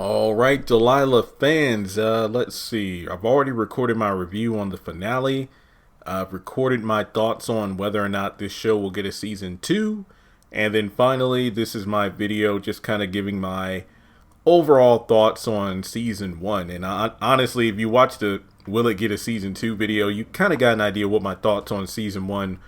All right, Delilah fans, let's see. I've already recorded my review on the finale. I've recorded my thoughts on whether or not this show will get a season 2. And then finally, this is my video just kind of giving my overall thoughts on season 1. And honestly, if you watch the Will It Get a Season 2 video, you kind of got an idea what my thoughts on season 1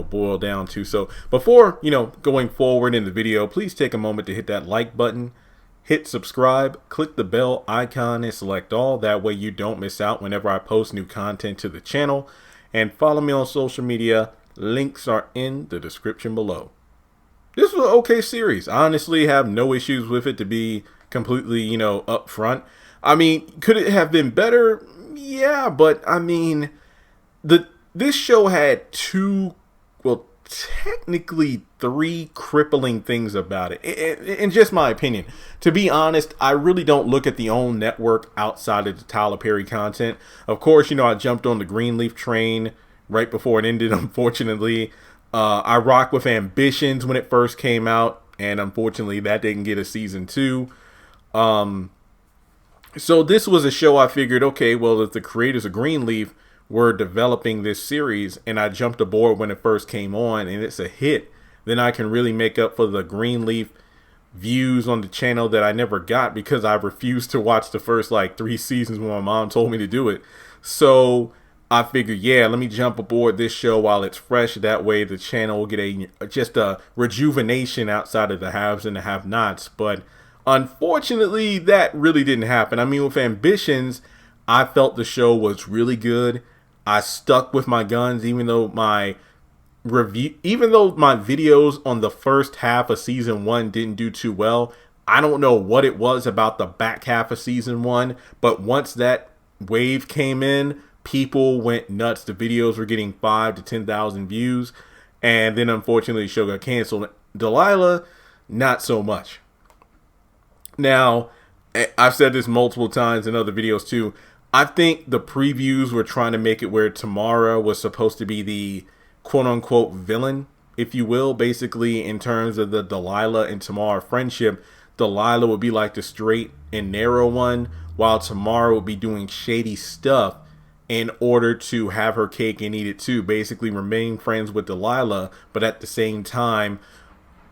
boil down to. So before, going forward in the video, please take a moment to hit that like button. Hit subscribe, click the bell icon and select all. That way you don't miss out whenever I post new content to the channel. And follow me on social media. Links are in the description below. This was an okay series. I honestly have no issues with it, to be completely, upfront. I mean, could it have been better? Yeah, but I mean, this show had technically 3 crippling things about it, in just my opinion. To be honest, I really don't look at the OWN network outside of the Tyler Perry content. Of course, I jumped on the Greenleaf train right before it ended, unfortunately. I rocked with Ambitions when it first came out, and unfortunately that didn't get a season 2. So this was a show I figured, okay, well, if the creators of Greenleaf were developing this series and I jumped aboard when it first came on and it's a hit, then I can really make up for the Greenleaf views on the channel that I never got because I refused to watch the first 3 seasons when my mom told me to do it. So I figured, yeah, let me jump aboard this show while it's fresh. That way the channel will get just a rejuvenation outside of the haves and the have-nots. But unfortunately, that really didn't happen. I mean, with Ambitions, I felt the show was really good. I stuck with my guns, even though my videos on the first half of season 1 didn't do too well. I don't know what it was about the back half of season 1, but once that wave came in, people went nuts. The videos were getting 5,000 to 10,000 views, and then unfortunately the show got canceled. Delilah, not so much. Now, I've said this multiple times in other videos too. I think the previews were trying to make it where Tamara was supposed to be the quote-unquote villain, if you will. Basically, in terms of the Delilah and Tamara friendship, Delilah would be like the straight and narrow one, while Tamara would be doing shady stuff in order to have her cake and eat it too. Basically, remain friends with Delilah, but at the same time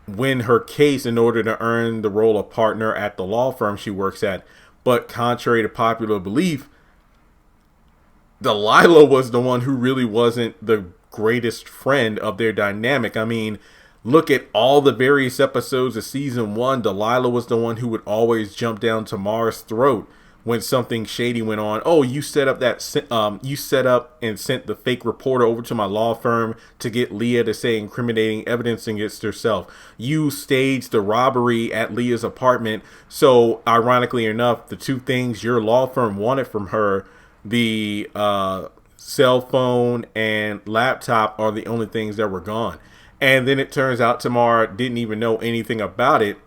win her case in order to earn the role of partner at the law firm she works at. But contrary to popular belief, Delilah was the one who really wasn't the greatest friend of their dynamic. I mean, look at all the various episodes of season 1. Delilah was the one who would always jump down Tamara's throat when something shady went on. Oh, you set up and sent the fake reporter over to my law firm to get Leah to say incriminating evidence against herself. You staged the robbery at Leah's apartment. So ironically enough, the 2 things your law firm wanted from her, the cell phone and laptop, are the only things that were gone. And then it turns out Tamara didn't even know anything about it.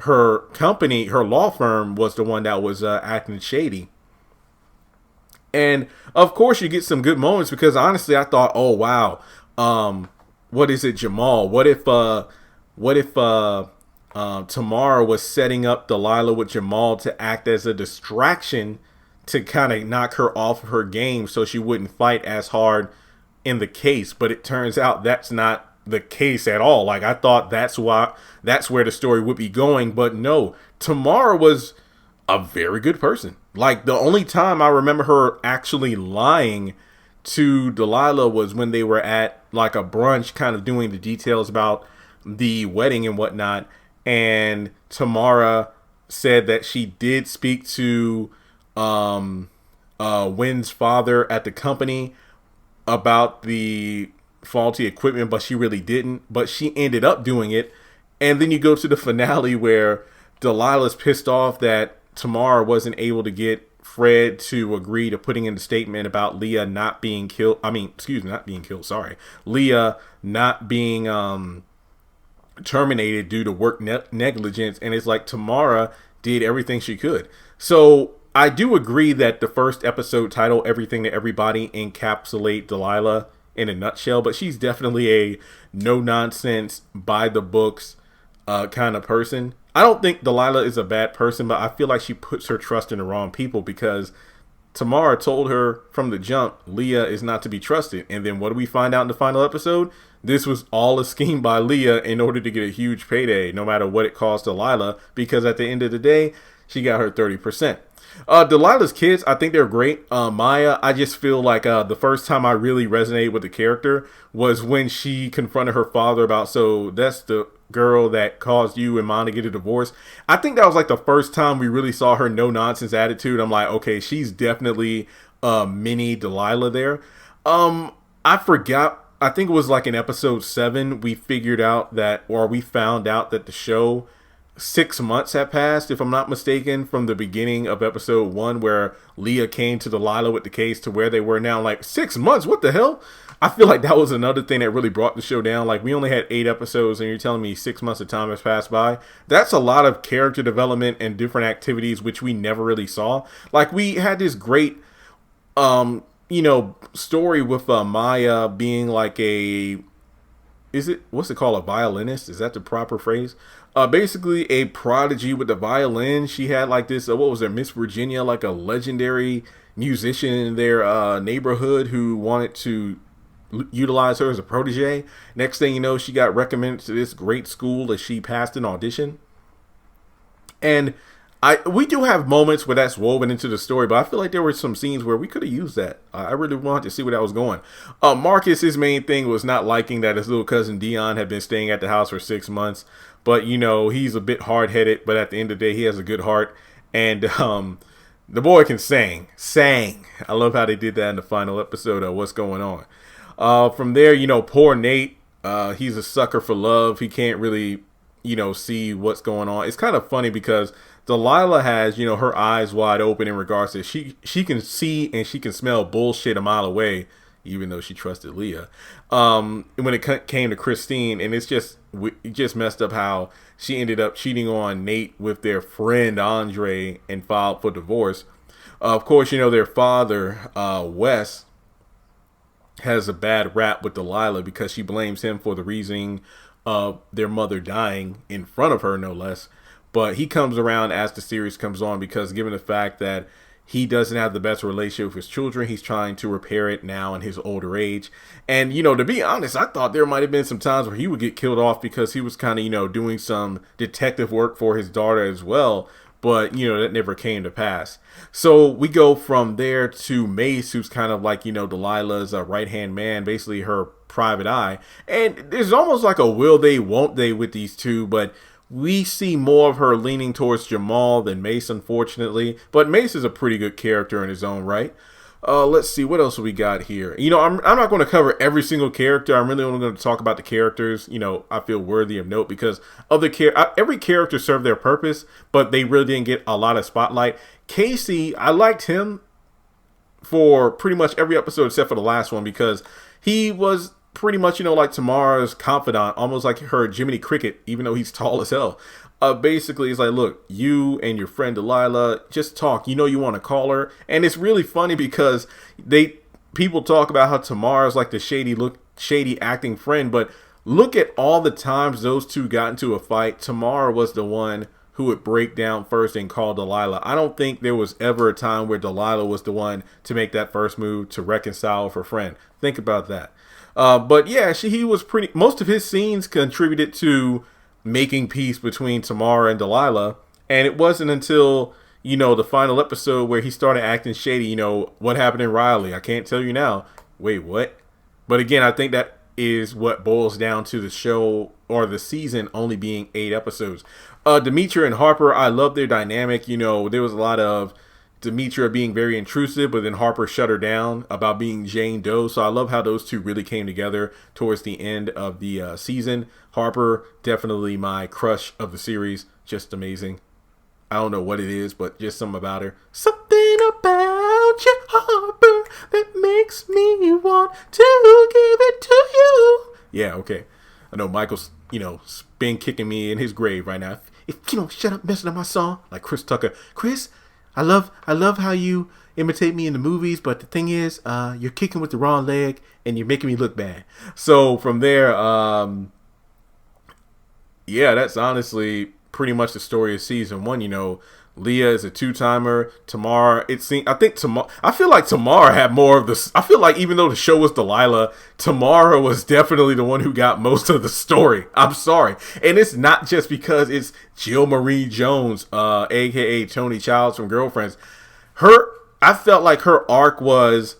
Her company, her law firm, was the one that was acting shady. And of course you get some good moments, because honestly I thought, oh wow, what is it, Jamal? What if Tamara was setting up Delilah with Jamal to act as a distraction to kind of knock her off of her game so she wouldn't fight as hard in the case? But it turns out that's not the case at all. I thought that's where the story would be going, but no, Tamara was a very good person. The only time I remember her actually lying to Delilah was when they were at a brunch, kind of doing the details about the wedding and whatnot, and Tamara said that she did speak to Wynn's father at the company about the faulty equipment, but she really didn't. But she ended up doing it. And then you go to the finale where Delilah's pissed off that Tamara wasn't able to get Fred to agree to putting in the statement about Leah not being killed. Leah not being terminated due to work negligence. And it's like Tamara did everything she could. So I do agree that the first episode title, Everything to Everybody, encapsulate Delilah in a nutshell, but she's definitely a no nonsense, by the books kind of person. I don't think Delilah is a bad person, but I feel like she puts her trust in the wrong people because Tamara told her from the jump, Leah is not to be trusted. And then what do we find out in the final episode? This was all a scheme by Leah in order to get a huge payday, no matter what it cost Delilah, because at the end of the day, she got her 30%. Delilah's kids, I think they're great. Maya, I just feel like the first time I really resonated with the character was when she confronted her father about, so that's the girl that caused you and mom to get a divorce. I think that was like the first time we really saw her no nonsense attitude. I'm like, okay, she's definitely mini Delilah there. I forgot. I think it was like in episode 7, we figured out that, or we found out that the show 6 months had passed, if I'm not mistaken, from the beginning of episode 1 where Leah came to Delilah with the case to where they were now. Like 6 months, what the hell? I feel like that was another thing that really brought the show down. Like we only had 8 episodes and you're telling me 6 months of time has passed by. That's a lot of character development and different activities which we never really saw. Like we had this great story with Maya being like what's it called, a violinist? Is that the proper phrase? Basically a prodigy with the violin. She had like this, what was it, Miss Virginia, like a legendary musician in their neighborhood who wanted to utilize her as a protege. Next thing you know, she got recommended to this great school that she passed an audition. And we do have moments where that's woven into the story, but I feel like there were some scenes where we could have used that. I really wanted to see where that was going. Marcus, his main thing was not liking that his little cousin Dion had been staying at the house for 6 months. But, he's a bit hard-headed, but at the end of the day, he has a good heart. And the boy can sing. I love how they did that in the final episode of What's Going On. From there, poor Nate, he's a sucker for love. He can't really, see what's going on. It's kind of funny because Delilah has, her eyes wide open in regards to she can see and she can smell bullshit a mile away, even though she trusted Leah. When it came to Christine, and it just messed up how she ended up cheating on Nate with their friend Andre and filed for divorce. Of course, their father, Wes, has a bad rap with Delilah because she blames him for the reason of their mother dying in front of her, no less. But he comes around as the series comes on because given the fact that he doesn't have the best relationship with his children, he's trying to repair it now in his older age. And, to be honest, I thought there might have been some times where he would get killed off because he was kind of, doing some detective work for his daughter as well. But, that never came to pass. So we go from there to Mace, who's kind of like, Delilah's right-hand man, basically her private eye. And there's almost like a will they, won't they with these two, but we see more of her leaning towards Jamal than Mace, unfortunately. But Mace is a pretty good character in his own right. Let's see, what else we got here? I'm not going to cover every single character. I'm really only going to talk about the characters, I feel worthy of note because every character served their purpose, but they really didn't get a lot of spotlight. Casey, I liked him for pretty much every episode except for the last one because he was pretty much, like Tamara's confidant, almost like her Jiminy Cricket, even though he's tall as hell. Basically, it's like, look, you and your friend Delilah, just talk. You want to call her. And it's really funny because people talk about how Tamara's like the shady acting friend, but look at all the times those two got into a fight. Tamara was the one who would break down first and call Delilah. I don't think there was ever a time where Delilah was the one to make that first move to reconcile with her friend. Think about that. But yeah, he was most of his scenes contributed to making peace between Tamara and Delilah. And it wasn't until, the final episode where he started acting shady. What happened in Riley? I can't tell you now. Wait, what? But again, I think that is what boils down to the show or the season only being 8 episodes. Demetria and Harper, I love their dynamic. There was a lot of Demetria being very intrusive, but then Harper shut her down about being Jane Doe. So I love how those two really came together towards the end of the season. Harper, definitely my crush of the series. Just amazing. I don't know what it is, but just something about her. Something about you, Harper, that makes me want to give it to you. Yeah, okay. I know Michael's, been kicking me in his grave right now. If you don't shut up messing up my song, like Chris Tucker. Chris, I love how you imitate me in the movies, but the thing is, you're kicking with the wrong leg and you're making me look bad. So from there, yeah, that's honestly pretty much the story of season 1. You know, Leah is a 2-timer. Tamara, I feel like Tamara had more of this. I feel like even though the show was Delilah, Tamara was definitely the one who got most of the story. I'm sorry. And it's not just because it's Jill Marie Jones, aka Tony Childs from Girlfriends. I felt like her arc was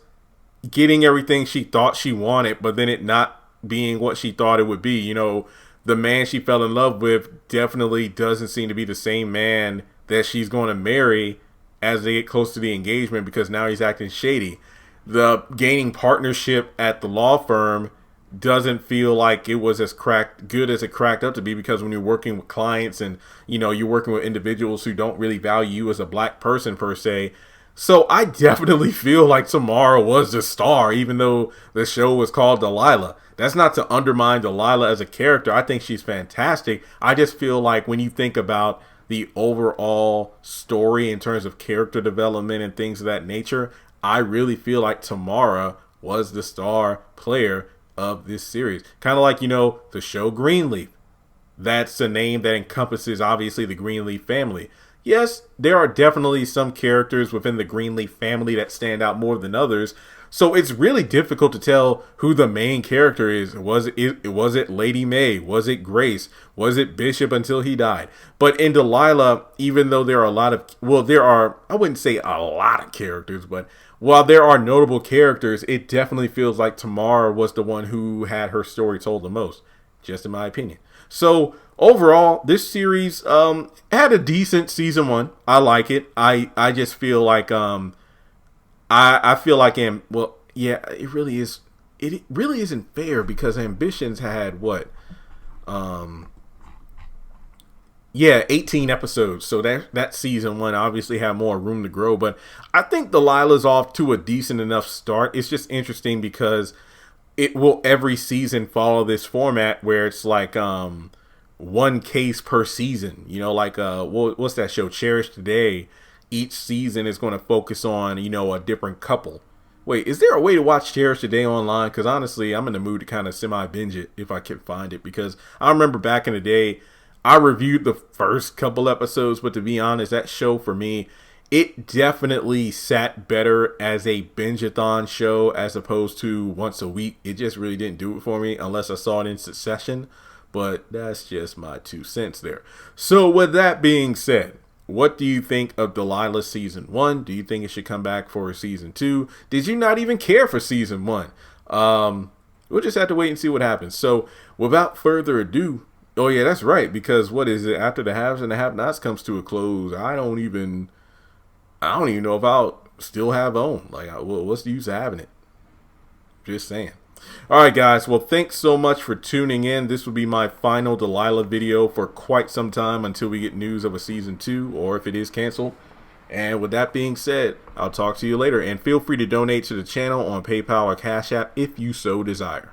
getting everything she thought she wanted, but then it not being what she thought it would be. You know, the man she fell in love with definitely doesn't seem to be the same man that she's going to marry as they get close to the engagement, because now he's acting shady. The gaining partnership at the law firm doesn't feel like it was as good as it cracked up to be, because when you're working with clients and, you know, you're working with individuals who don't really value you as a black person per se. So I definitely feel like Tamara was the star, even though the show was called Delilah. That's not to undermine Delilah as a character. I think she's fantastic. I just feel like when you think about the overall story in terms of character development and things of that nature, I really feel like Tamara was the star player of this series. Kind of like, you know, the show Greenleaf. That's a name that encompasses, obviously, the Greenleaf family. Yes, there are definitely some characters within the Greenleaf family that stand out more than others. So it's really difficult to tell who the main character is. Was it Lady May? Was it Grace? Was it Bishop until he died? But in Delilah, even though there are I wouldn't say a lot of characters, but while there are notable characters, it definitely feels like Tamara was the one who had her story told the most, just in my opinion. So overall, this series had a decent season 1. I like it. I just feel like I feel like it really is. It really isn't fair, because Ambitions had 18 episodes. So that season 1 obviously had more room to grow. But I think Delilah's off to a decent enough start. It's just interesting because it will every season follow this format where it's like one case per season. You know, like what's that show, Cherish Today? Each season is going to focus on, you know, a different couple. Wait, is there a way to watch Cherish Today online? Because honestly, I'm in the mood to kind of semi-binge it if I can find it. Because I remember back in the day, I reviewed the first couple episodes. But to be honest, that show for me, it definitely sat better as a binge-a-thon show as opposed to once a week. It just really didn't do it for me unless I saw it in succession. But that's just my 2 cents there. So with that being said, what do you think of Delilah season 1? Do you think it should come back for season 2? Did you not even care for season 1? We'll just have to wait and see what happens. So without further ado, oh yeah, that's right. Because what is it? After the haves and the have-nots comes to a close, I don't even know if I'll still have OWN. Like, what's the use of having it? Just saying. All right, guys. Well, thanks so much for tuning in. This will be my final Delilah video for quite some time until we get news of a season 2 or if it is canceled. And with that being said, I'll talk to you later. And feel free to donate to the channel on PayPal or Cash App if you so desire.